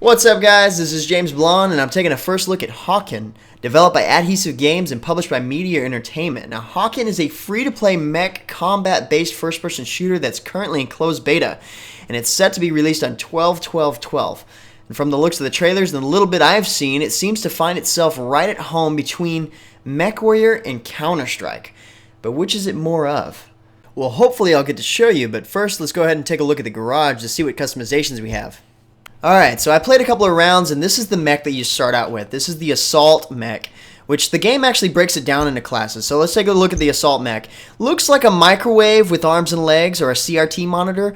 What's up, guys? This is James Blonde, and I'm taking a first look at Hawken, developed by Adhesive Games and published by Meteor Entertainment. Now, Hawken is a free-to-play mech combat-based first-person shooter that's currently in closed beta, and it's set to be released on 12/12/12. And from the looks of the trailers and the little bit I've seen, it seems to find itself right at home between Mechwarrior and Counterstrike. But which is it more of? Well, hopefully I'll get to show you, but first let's go ahead and take a look at the garage to see what customizations we have. Alright, so I played a couple of rounds, and this is the mech that you start out with. This is the Assault Mech, which the game actually breaks it down into classes. So let's take a look at the Assault Mech. Looks like a microwave with arms and legs, or a CRT monitor,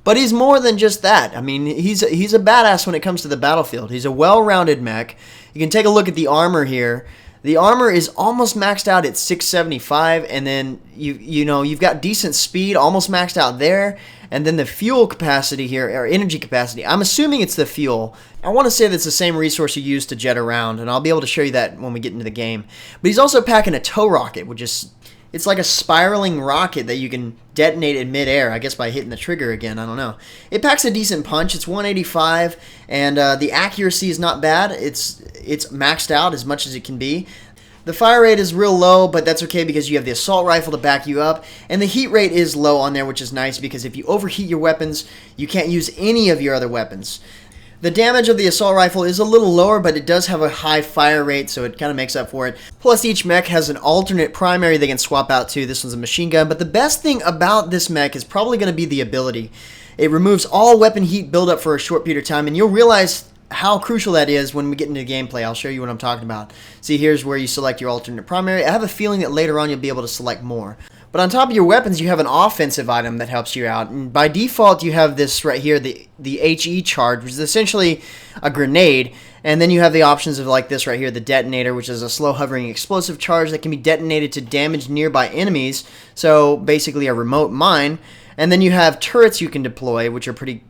but he's more than just that. I mean, he's a badass when it comes to the battlefield. He's a well-rounded mech. You can take a look at the armor here. The armor is almost maxed out at 675, and then you've got decent speed, almost maxed out there. And then the fuel capacity here, or energy capacity, I'm assuming it's the fuel. I want to say that's the same resource you use to jet around, and I'll be able to show you that when we get into the game. But he's also packing a tow rocket, which is, it's like a spiraling rocket that you can detonate in midair, I guess by hitting the trigger again, I don't know. It packs a decent punch, it's 185, and the accuracy is not bad. It's maxed out as much as it can be. The fire rate is real low, but that's okay because you have the assault rifle to back you up, and the heat rate is low on there, which is nice because if you overheat your weapons, you can't use any of your other weapons. The damage of the assault rifle is a little lower, but it does have a high fire rate, so it kind of makes up for it. Plus, each mech has an alternate primary they can swap out to. This one's a machine gun, but the best thing about this mech is probably going to be the ability. It removes all weapon heat buildup for a short period of time, and you'll realize how crucial that is when we get into the gameplay. I'll show you what I'm talking about. See, here's where you select your alternate primary. I have a feeling that later on you'll be able to select more. But on top of your weapons, you have an offensive item that helps you out. And by default, you have this right here, the HE charge, which is essentially a grenade. And then you have the options of like this right here, the detonator, which is a slow hovering explosive charge that can be detonated to damage nearby enemies. So basically a remote mine. And then you have turrets you can deploy, which are pretty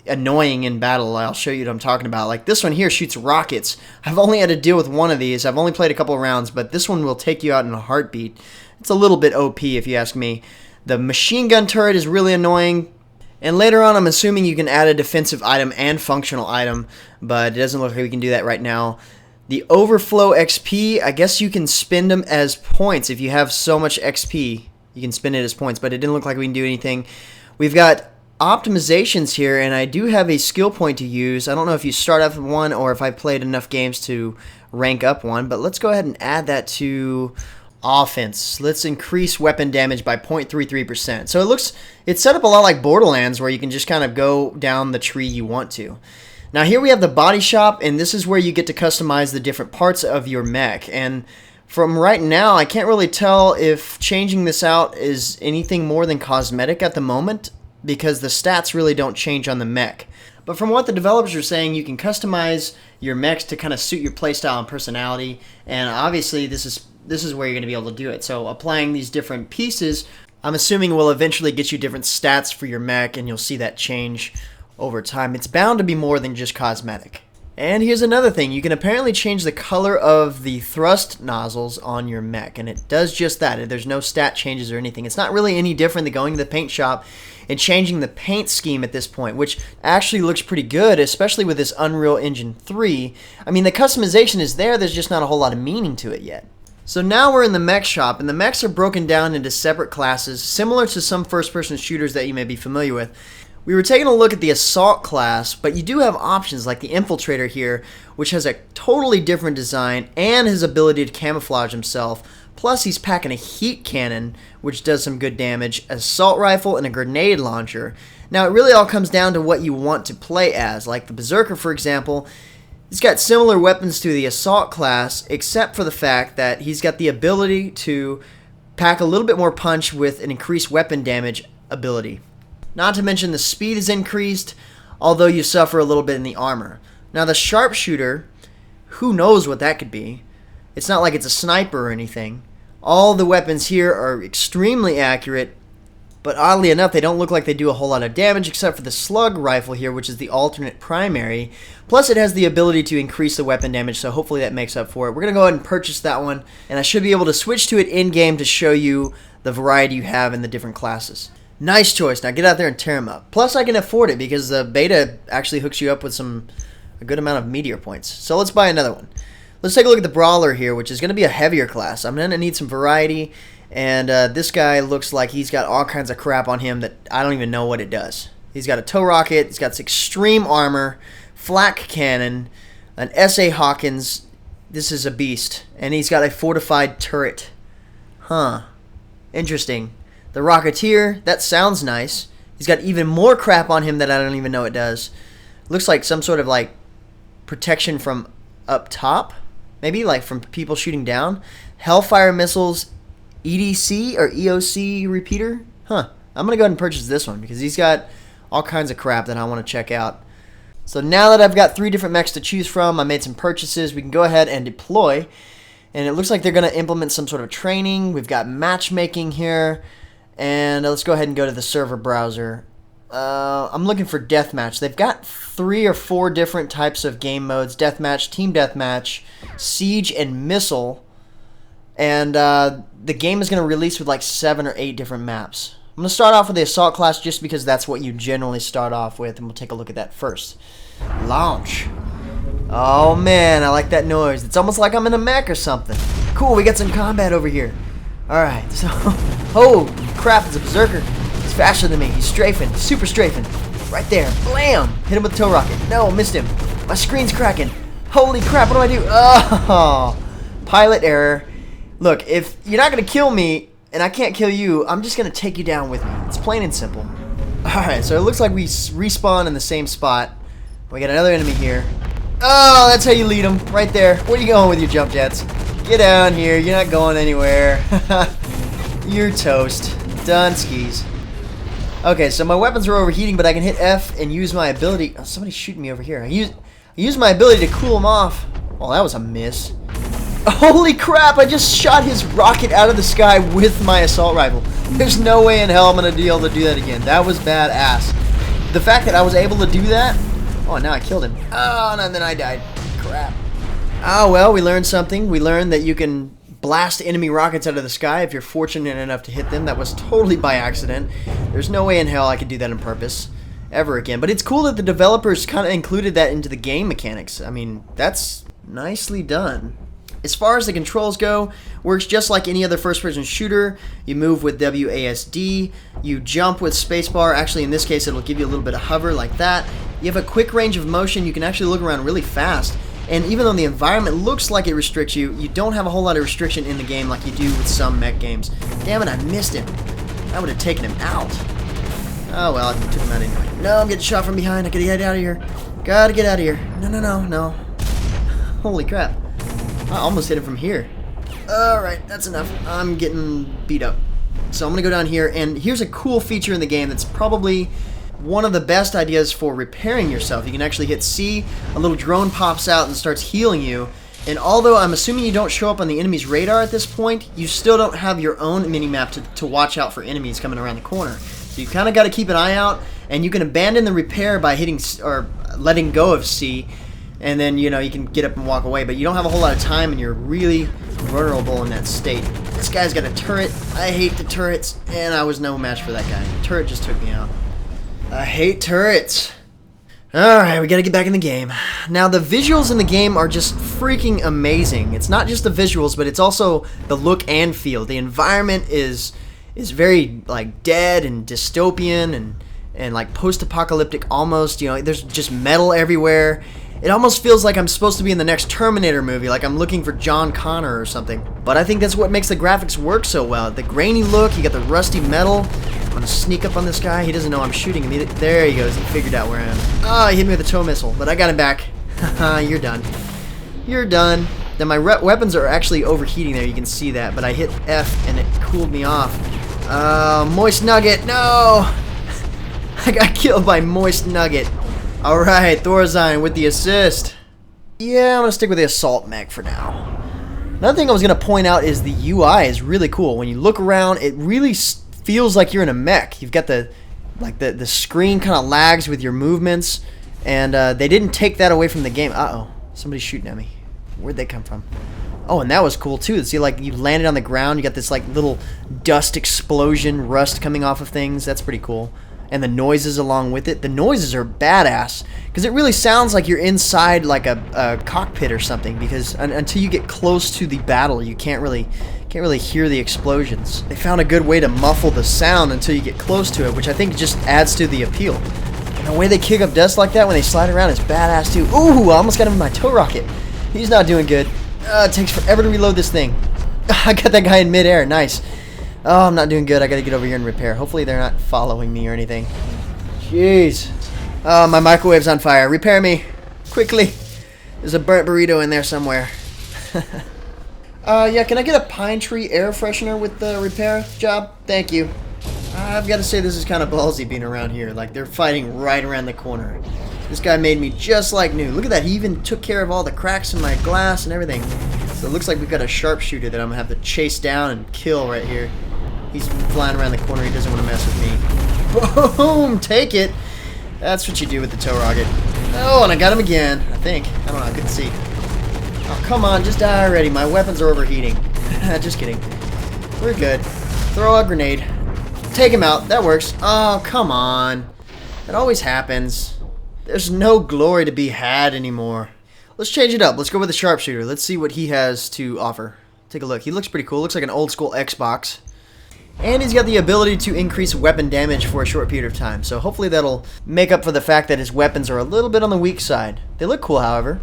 annoying in battle. I'll show you what I'm talking about. Like this one here shoots rockets. I've only had to deal with one of these. I've only played a couple of rounds, but this one will take you out in a heartbeat. It's a little bit OP if you ask me. The machine gun turret is really annoying. And later on, I'm assuming you can add a defensive item and functional item, but it doesn't look like we can do that right now. The overflow XP, I guess you can spend them as points. If you have so much XP, you can spend it as points, but it didn't look like we can do anything. We've got optimizations here, and I do have a skill point to use. I don't know if you start off with one or if I played enough games to rank up one, but let's go ahead and add that to offense. Let's increase weapon damage by 0.33%. So it's set up a lot like Borderlands, where you can just kind of go down the tree you want to. Now here we have the body shop, and this is where you get to customize the different parts of your mech. And from right now, I can't really tell if changing this out is anything more than cosmetic at the moment, because the stats really don't change on the mech. But from what the developers are saying, you can customize your mechs to kind of suit your playstyle and personality, and obviously this is where you're going to be able to do it. So applying these different pieces, I'm assuming will eventually get you different stats for your mech, and you'll see that change over time. It's bound to be more than just cosmetic. And here's another thing, you can apparently change the color of the thrust nozzles on your mech, and it does just that. There's no stat changes or anything. It's not really any different than going to the paint shop and changing the paint scheme at this point, which actually looks pretty good, especially with this Unreal Engine 3. I mean, the customization is there's just not a whole lot of meaning to it yet. So now we're in the mech shop, and the mechs are broken down into separate classes, similar to some first-person shooters that you may be familiar with. We were taking a look at the Assault class, but you do have options like the Infiltrator here, which has a totally different design and his ability to camouflage himself. Plus, he's packing a heat cannon, which does some good damage, an assault rifle, and a grenade launcher. Now, it really all comes down to what you want to play as. Like the Berserker, for example, he's got similar weapons to the Assault class, except for the fact that he's got the ability to pack a little bit more punch with an increased weapon damage ability. Not to mention the speed is increased, although you suffer a little bit in the armor. Now the sharpshooter, who knows what that could be? It's not like it's a sniper or anything. All the weapons here are extremely accurate, but oddly enough, they don't look like they do a whole lot of damage except for the slug rifle here, which is the alternate primary. Plus it has the ability to increase the weapon damage, so hopefully that makes up for it. We're going to go ahead and purchase that one, and I should be able to switch to it in-game to show you the variety you have in the different classes. Nice choice. Now get out there and tear them up. Plus, I can afford it because the beta actually hooks you up with some a good amount of meteor points. So let's buy another one. Let's take a look at the brawler here, which is going to be a heavier class. I'm going to need some variety, and this guy looks like he's got all kinds of crap on him that I don't even know what it does. He's got a tow rocket, he's got this extreme armor, flak cannon, an SA Hawkins. This is a beast, and he's got a fortified turret. Huh. Interesting. The Rocketeer, that sounds nice. He's got even more crap on him that I don't even know it does. Looks like some sort of like protection from up top. Maybe like from people shooting down. Hellfire missiles, EDC or EOC repeater. Huh. I'm going to go ahead and purchase this one because he's got all kinds of crap that I want to check out. So now that I've got 3 different mechs to choose from, I made some purchases. We can go ahead and deploy. And it looks like they're going to implement some sort of training. We've got matchmaking here. And let's go ahead and go to the server browser. I'm looking for deathmatch. They've got 3 or 4 different types of game modes. Deathmatch, team deathmatch, siege, and missile. And the game is going to release with like 7 or 8 different maps. I'm going to start off with the assault class just because that's what you generally start off with. And we'll take a look at that first. Launch. Oh man, I like that noise. It's almost like I'm in a mech or something. Cool, we got some combat over here. Alright, so... Oh, crap, it's a berserker. He's faster than me. He's strafing. Super strafing. Right there. Blam! Hit him with the tow rocket. No, missed him. My screen's cracking. Holy crap, what do I do? Oh! Pilot error. Look, if you're not going to kill me, and I can't kill you, I'm just going to take you down with me. It's plain and simple. Alright, so it looks like we respawn in the same spot. We got another enemy here. Oh, that's how you lead them. Right there. Where are you going with your jump jets? Get down here. You're not going anywhere. You're toast. Done skis. Okay, so my weapons are overheating, but I can hit F and use my ability. Oh, somebody's shooting me over here. I use my ability to cool them off. Oh, that was a miss. Holy crap, I just shot his rocket out of the sky with my assault rifle. There's no way in hell I'm going to be able to do that again. That was badass. The fact that I was able to do that... Oh, now I killed him. Oh, and then I died. Crap. Oh, well, we learned something. We learned that you can blast enemy rockets out of the sky if you're fortunate enough to hit them. That was totally by accident. There's no way in hell I could do that on purpose ever again. But it's cool that the developers kind of included that into the game mechanics. I mean, that's nicely done. As far as the controls go, works just like any other first-person shooter. You move with WASD, you jump with spacebar. Actually, in this case, it'll give you a little bit of hover like that. You have a quick range of motion. You can actually look around really fast. And even though the environment looks like it restricts you, you don't have a whole lot of restriction in the game like you do with some mech games. Damn it, I missed him. I would have taken him out. Oh, well, I took him out anyway. No, I'm getting shot from behind. I gotta get out of here. Gotta get out of here. No. Holy crap. I almost hit him from here. Alright, that's enough. I'm getting beat up. So I'm going to go down here, and here's a cool feature in the game that's probably one of the best ideas for repairing yourself. You can actually hit C, a little drone pops out and starts healing you, and although I'm assuming you don't show up on the enemy's radar at this point, you still don't have your own mini-map to watch out for enemies coming around the corner. So you kind of got to keep an eye out, and you can abandon the repair by hitting or letting go of C, and then, you know, you can get up and walk away, but you don't have a whole lot of time, and you're really vulnerable in that state. This guy's got a turret. I hate the turrets, and I was no match for that guy. The turret just took me out. I hate turrets. Alright, we gotta get back in the game. Now, the visuals in the game are just freaking amazing. It's not just the visuals, but it's also the look and feel. The environment is very, like, dead and dystopian and like, post-apocalyptic almost. You know, there's just metal everywhere. It almost feels like I'm supposed to be in the next Terminator movie, like I'm looking for John Connor or something. But I think that's what makes the graphics work so well. The grainy look, you got the rusty metal. I'm gonna sneak up on this guy. He doesn't know I'm shooting him. There he goes. He figured out where I am. Oh, he hit me with a tow missile, but I got him back. Haha, you're done. You're done. Then my weapons are actually overheating there. You can see that, but I hit F and it cooled me off. Moist Nugget. No! I got killed by Moist Nugget. Alright, Thorazine with the assist. Yeah, I'm going to stick with the Assault Mech for now. Another thing I was going to point out is the UI is really cool. When you look around, it really feels like you're in a mech. You've got the screen kind of lags with your movements, and they didn't take that away from the game. Uh-oh, somebody's shooting at me. Where'd they come from? Oh, and that was cool too. See, like, you landed on the ground, you got this like little dust explosion, rust coming off of things. That's pretty cool. and the noises along with it. The noises are badass because it really sounds like you're inside like a cockpit or something, because until you get close to the battle, you can't really hear the explosions. They found a good way to muffle the sound until you get close to it, which I think just adds to the appeal. And the way they kick up dust like that when they slide around is badass too. Ooh, I almost got him in my tow rocket. He's not doing good. It takes forever to reload this thing. I got that guy in midair. Nice. Oh, I'm not doing good. I gotta get over here and repair. Hopefully they're not following me or anything. Jeez. Oh, my microwave's on fire. Repair me. Quickly. There's a burnt burrito in there somewhere. Yeah, can I get a pine tree air freshener with the repair job? Thank you. I've got to say this is kind of ballsy being around here. Like, they're fighting right around the corner. This guy made me just like new. Look at that. He even took care of all the cracks in my glass and everything. So it looks like we've got a sharpshooter that I'm going to have to chase down and kill right here. He's flying around the corner. He doesn't want to mess with me. Boom! Take it. That's what you do with the tow rocket. Oh, and I got him again. I think. I don't know. I couldn't see. Oh, come on. Just die already. My weapons are overheating. Just kidding. We're good. Throw a grenade. Take him out. That works. Oh, come on. That always happens. There's no glory to be had anymore. Let's change it up. Let's go with the sharpshooter. Let's see what he has to offer. Take a look. He looks pretty cool. Looks like an old school Xbox. And he's got the ability to increase weapon damage for a short period of time. So hopefully that'll make up for the fact that his weapons are a little bit on the weak side. They look cool, however.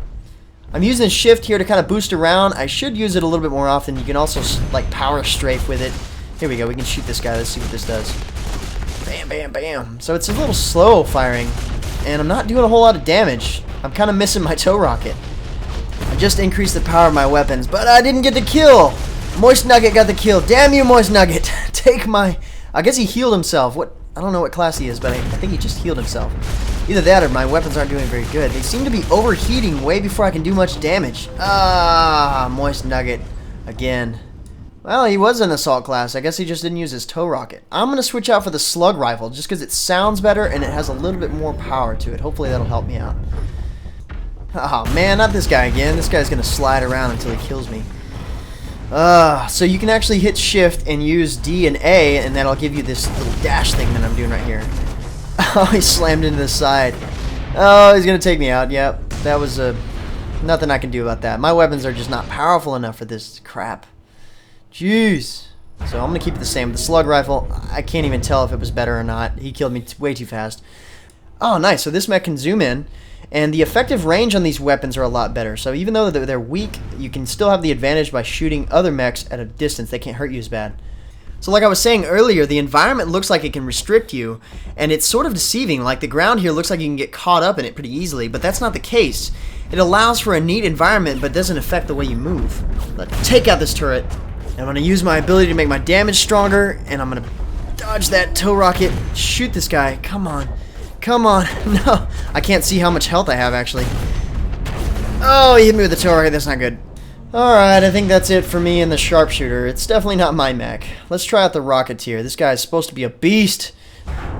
I'm using shift here to kind of boost around. I should use it a little bit more often. You can also like power strafe with it. Here we go. We can shoot this guy. Let's see what this does. Bam, bam, bam. So it's a little slow firing, and I'm not doing a whole lot of damage. I'm kind of missing my tow rocket. I just increased the power of my weapons, but I didn't get the kill. Moist Nugget got the kill. Damn you, Moist Nugget. Take my... I guess he healed himself. What? I don't know what class he is, but I think he just healed himself. Either that or my weapons aren't doing very good. They seem to be overheating way before I can do much damage. Ah, Moist Nugget. Again. Well, he was an assault class. I guess he just didn't use his tow rocket. I'm going to switch out for the slug rifle just because it sounds better and it has a little bit more power to it. Hopefully that'll help me out. Oh, man, not this guy again. This guy's going to slide around until he kills me. So you can actually hit shift and use D and A, and that'll give you this little dash thing that I'm doing right here. Oh, he slammed into the side. Oh, he's going to take me out. Yep, that was nothing I can do about that. My weapons are just not powerful enough for this crap. Jeez. So I'm going to keep it the same. The slug rifle, I can't even tell if it was better or not. He killed me way too fast. Oh, nice. So this mech can zoom in, and the effective range on these weapons are a lot better. So even though they're weak, you can still have the advantage by shooting other mechs at a distance. They can't hurt you as bad. So like I was saying earlier, the environment looks like it can restrict you, and it's sort of deceiving. Like the ground here looks like you can get caught up in it pretty easily, but that's not the case. It allows for a neat environment, but doesn't affect the way you move. Let's take out this turret. I'm going to use my ability to make my damage stronger, and I'm going to dodge that tow rocket, shoot this guy. Come on. Come on. No. I can't see how much health I have, actually. Oh, he hit me with the tow rocket. That's not good. Alright, I think that's it for me and the sharpshooter. It's definitely not my mech. Let's try out the rocketeer. This guy is supposed to be a beast.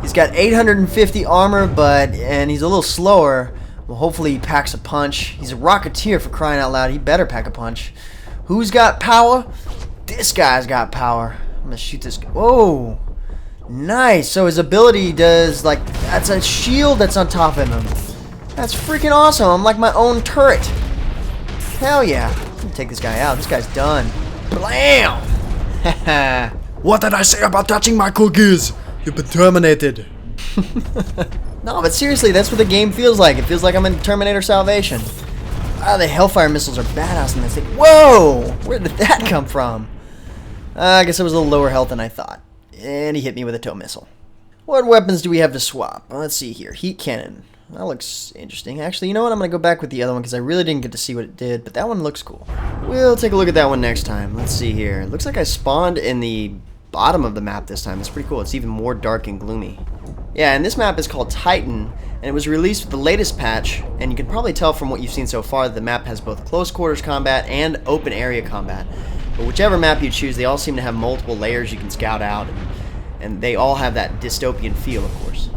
He's got 850 armor, and he's a little slower. Well, hopefully he packs a punch. He's a rocketeer, for crying out loud. He better pack a punch. Who's got power? This guy's got power. I'm gonna shoot this guy. Whoa! Nice. So his ability does, like, that's a shield that's on top of him. That's freaking awesome. I'm like my own turret. Hell yeah. I'm gonna take this guy out. This guy's done. Blam! What did I say about touching my cookies? You've been terminated. No, but seriously, that's what the game feels like. It feels like I'm in Terminator Salvation. Ah, the Hellfire missiles are badass in this thing. Whoa! Where did that come from? I guess it was a little lower health than I thought. And he hit me with a tow missile. What weapons do we have to swap? Well, let's see here. Heat cannon. That looks interesting. Actually, you know what? I'm going to go back with the other one because I really didn't get to see what it did, but that one looks cool. We'll take a look at that one next time. Let's see here. It looks like I spawned in the bottom of the map this time. It's pretty cool. It's even more dark and gloomy. Yeah, and this map is called Titan, and it was released with the latest patch, and you can probably tell from what you've seen so far that the map has both close quarters combat and open area combat. But whichever map you choose, they all seem to have multiple layers you can scout out, and they all have that dystopian feel, of course.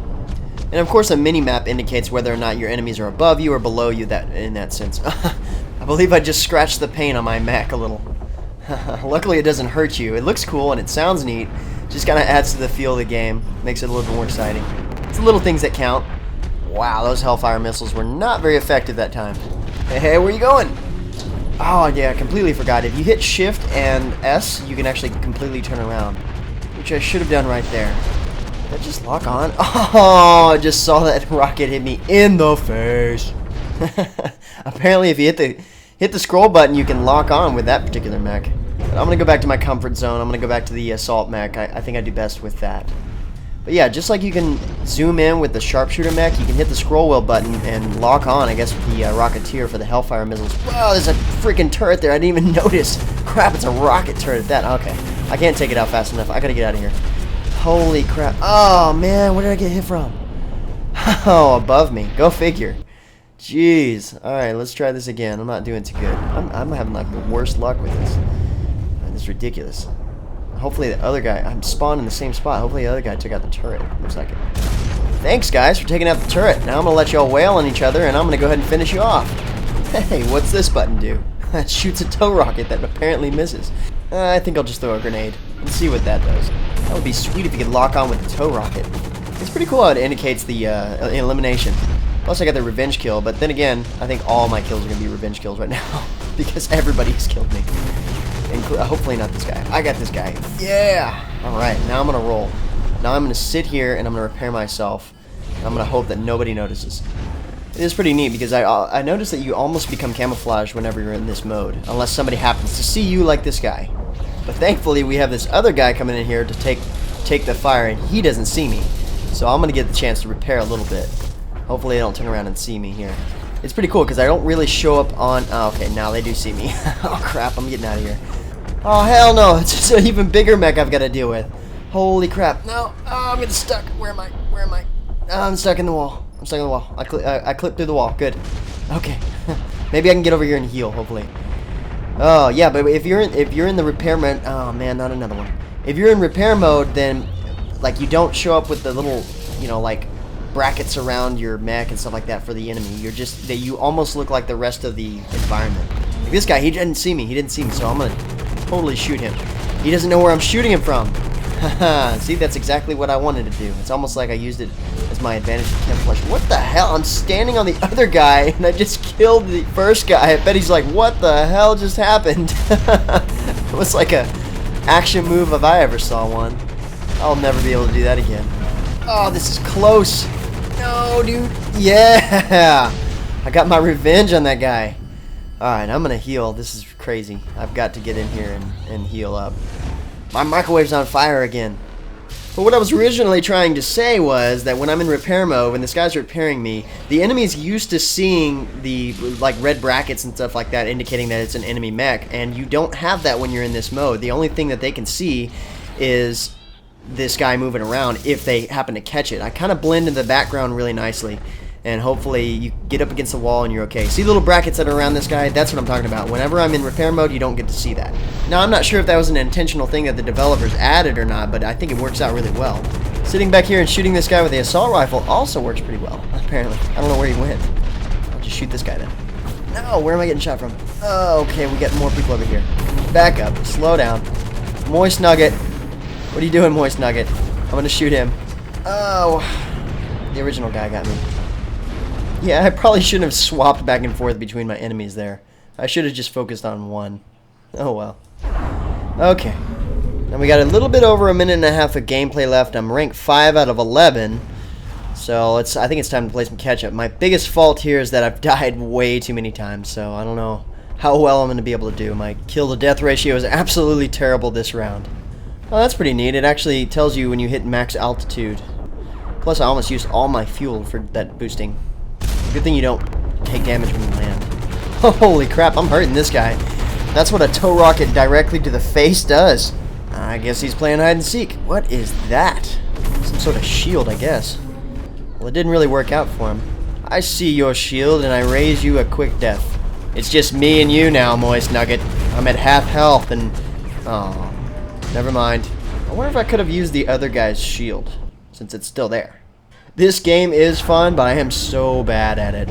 And of course, a mini-map indicates whether or not your enemies are above you or below you in that sense. I believe I just scratched the paint on my mech a little. Luckily, it doesn't hurt you. It looks cool and it sounds neat. Just kind of adds to the feel of the game. Makes it a little bit more exciting. It's the little things that count. Wow, those Hellfire missiles were not very effective that time. Hey, where you going? Oh, yeah, I completely forgot. If you hit Shift and S, you can actually completely turn around, which I should have done right there. Did I just lock on? Oh, I just saw that rocket hit me in the face. Apparently, if you hit the scroll button, you can lock on with that particular mech. But I'm going to go back to my comfort zone. I'm going to go back to the assault mech. I think I do best with that. But yeah, just like you can zoom in with the sharpshooter mech, you can hit the scroll wheel button and lock on, I guess, with the Rocketeer for the Hellfire missiles. Wow, there's a freaking turret there. I didn't even notice. Crap, it's a rocket turret at that. Okay, I can't take it out fast enough. I gotta get out of here. Holy crap. Oh, man, where did I get hit from? Oh, above me. Go figure. Jeez. Alright, let's try this again. I'm not doing too good. I'm having, like, the worst luck with this. This is ridiculous. Hopefully the other guy, I'm spawned in the same spot. Hopefully the other guy took out the turret. Looks like it. Thanks, guys, for taking out the turret. Now I'm going to let y'all wail on each other, and I'm going to go ahead and finish you off. Hey, what's this button do? That shoots a tow rocket that apparently misses. I think I'll just throw a grenade and see what that does. That would be sweet if you could lock on with the tow rocket. It's pretty cool how it indicates the elimination. Plus I got the revenge kill, but then again, I think all my kills are going to be revenge kills right now because everybody has killed me. Hopefully not this guy. I got this guy. Yeah! Alright, now I'm going to roll. Now I'm going to sit here and I'm going to repair myself. I'm going to hope that nobody notices. It is pretty neat because I noticed that you almost become camouflaged whenever you're in this mode. Unless somebody happens to see you like this guy. But thankfully we have this other guy coming in here to take the fire and he doesn't see me. So I'm going to get the chance to repair a little bit. Hopefully they don't turn around and see me here. It's pretty cool because I don't really show up on... Oh, okay, now they do see me. Oh crap, I'm getting out of here. Oh, hell no. It's just an even bigger mech I've got to deal with. Holy crap. No. Oh, I'm getting stuck. Where am I? Where am I? Oh, I'm stuck in the wall. I'm stuck in the wall. I clipped through the wall. Good. Okay. Maybe I can get over here and heal, hopefully. Oh, yeah, but if you're in the repair mode... Oh, man, not another one. If you're in repair mode, then, like, you don't show up with the little, you know, like, brackets around your mech and stuff like that for the enemy. You're just... You almost look like the rest of the environment. Like this guy, he didn't see me. He didn't see me, so I'm going to totally shoot him. He doesn't know where I'm shooting him from. Haha, see, that's exactly what I wanted to do. It's almost like I used it as my advantage to camouflage. What the hell? I'm standing on the other guy, and I just killed the first guy. I bet he's like, what the hell just happened? It was like a action move if I ever saw one. I'll never be able to do that again. Oh, this is close. No, dude. Yeah! I got my revenge on that guy. Alright, I'm gonna heal. This is crazy. I've got to get in here and heal up. My microwave's on fire again. But what I was originally trying to say was that when I'm in repair mode, when this guy's repairing me, the enemy's used to seeing the like red brackets and stuff like that indicating that it's an enemy mech, and you don't have that when you're in this mode. The only thing that they can see is this guy moving around if they happen to catch it. I kind of blend in the background really nicely. And hopefully you get up against the wall and you're okay. See the little brackets that are around this guy? That's what I'm talking about. Whenever I'm in repair mode, you don't get to see that. Now, I'm not sure if that was an intentional thing that the developers added or not, but I think it works out really well. Sitting back here and shooting this guy with the assault rifle also works pretty well, apparently. I don't know where he went. I'll just shoot this guy then. No, where am I getting shot from? Oh, okay, we got more people over here. Back up. Slow down. Moist Nugget. What are you doing, Moist Nugget? I'm going to shoot him. Oh, the original guy got me. Yeah, I probably shouldn't have swapped back and forth between my enemies there. I should have just focused on one. Oh well. Okay. Now we got a little bit over a minute and a half of gameplay left. I'm ranked 5 out of 11. So I think it's time to play some catch up. My biggest fault here is that I've died way too many times. So I don't know how well I'm going to be able to do. My kill to death ratio is absolutely terrible this round. Oh, that's pretty neat. It actually tells you when you hit max altitude. Plus I almost used all my fuel for that boosting. Good thing you don't take damage when you land. Holy crap, I'm hurting this guy. That's what a tow rocket directly to the face does. I guess he's playing hide and seek. What is that? Some sort of shield, I guess. Well, it didn't really work out for him. I see your shield and I raise you a quick death. It's just me and you now, Moist Nugget. I'm at half health and... Oh, never mind. I wonder if I could have used the other guy's shield, since it's still there. This game is fun, but I am so bad at it.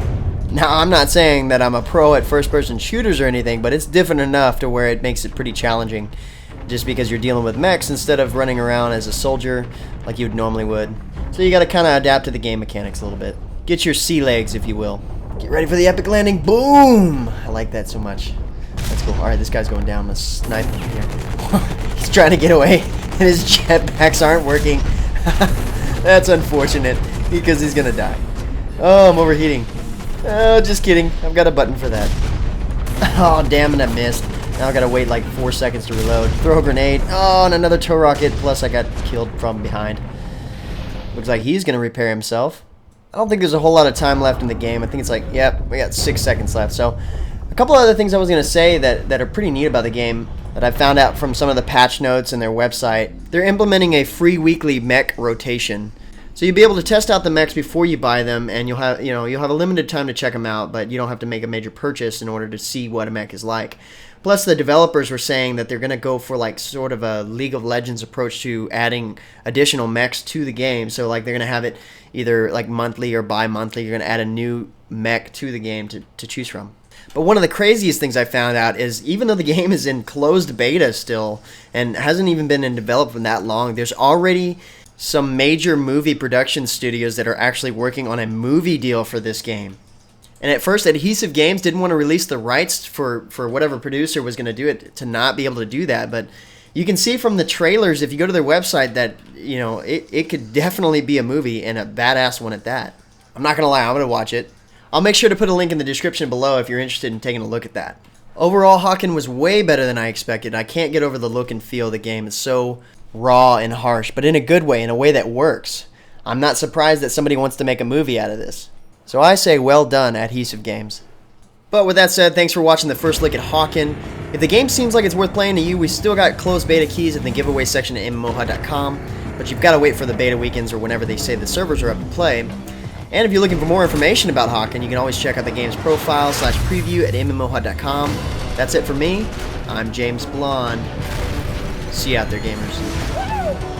Now, I'm not saying that I'm a pro at first-person shooters or anything, but it's different enough to where it makes it pretty challenging. just because you're dealing with mechs instead of running around as a soldier like you normally would. So you gotta kind of adapt to the game mechanics a little bit. Get your sea legs, if you will. Get ready for the epic landing. Boom! I like that so much. That's cool. Alright, this guy's going down. Let's snipe him here. He's trying to get away, and his jetpacks aren't working. That's unfortunate, because he's gonna die. Oh, I'm overheating. Oh, just kidding. I've got a button for that. Oh, damn it, I missed. Now I gotta wait like 4 seconds to reload. Throw a grenade. Oh, and another tow rocket. Plus I got killed from behind. Looks like he's gonna repair himself. I don't think there's a whole lot of time left in the game. I think it's like, yep, we got 6 seconds left. So a couple other things I was gonna say that are pretty neat about the game that I found out from some of the patch notes and their website. They're implementing a free weekly mech rotation. So you'll be able to test out the mechs before you buy them, and you'll have a limited time to check them out, but you don't have to make a major purchase in order to see what a mech is like. Plus, the developers were saying that they're going to go for like sort of a League of Legends approach to adding additional mechs to the game. So like they're going to have it either like monthly or bi-monthly. You're going to add a new mech to the game to choose from. But one of the craziest things I found out is even though the game is in closed beta still and hasn't even been in development that long, there's already some major movie production studios that are actually working on a movie deal for this game. And at first, Adhesive Games didn't want to release the rights for whatever producer was going to do it to not be able to do that. But you can see from the trailers, if you go to their website, that it could definitely be a movie, and a badass one at that. I'm not going to lie, I'm going to watch it. I'll make sure to put a link in the description below if you're interested in taking a look at that. Overall, Hawken was way better than I expected. I can't get over the look and feel of the game. It's so raw and harsh, but in a good way, in a way that works. I'm not surprised that somebody wants to make a movie out of this. So I say well done, Adhesive Games. But with that said, thanks for watching the first look at Hawken. If the game seems like it's worth playing to you, we still got closed beta keys in the giveaway section at MMOHut.com, but you've got to wait for the beta weekends or whenever they say the servers are up to play. And if you're looking for more information about Hawken, you can always check out the game's profile / preview at MMOHut.com. That's it for me. I'm James Blonde. See you out there, gamers.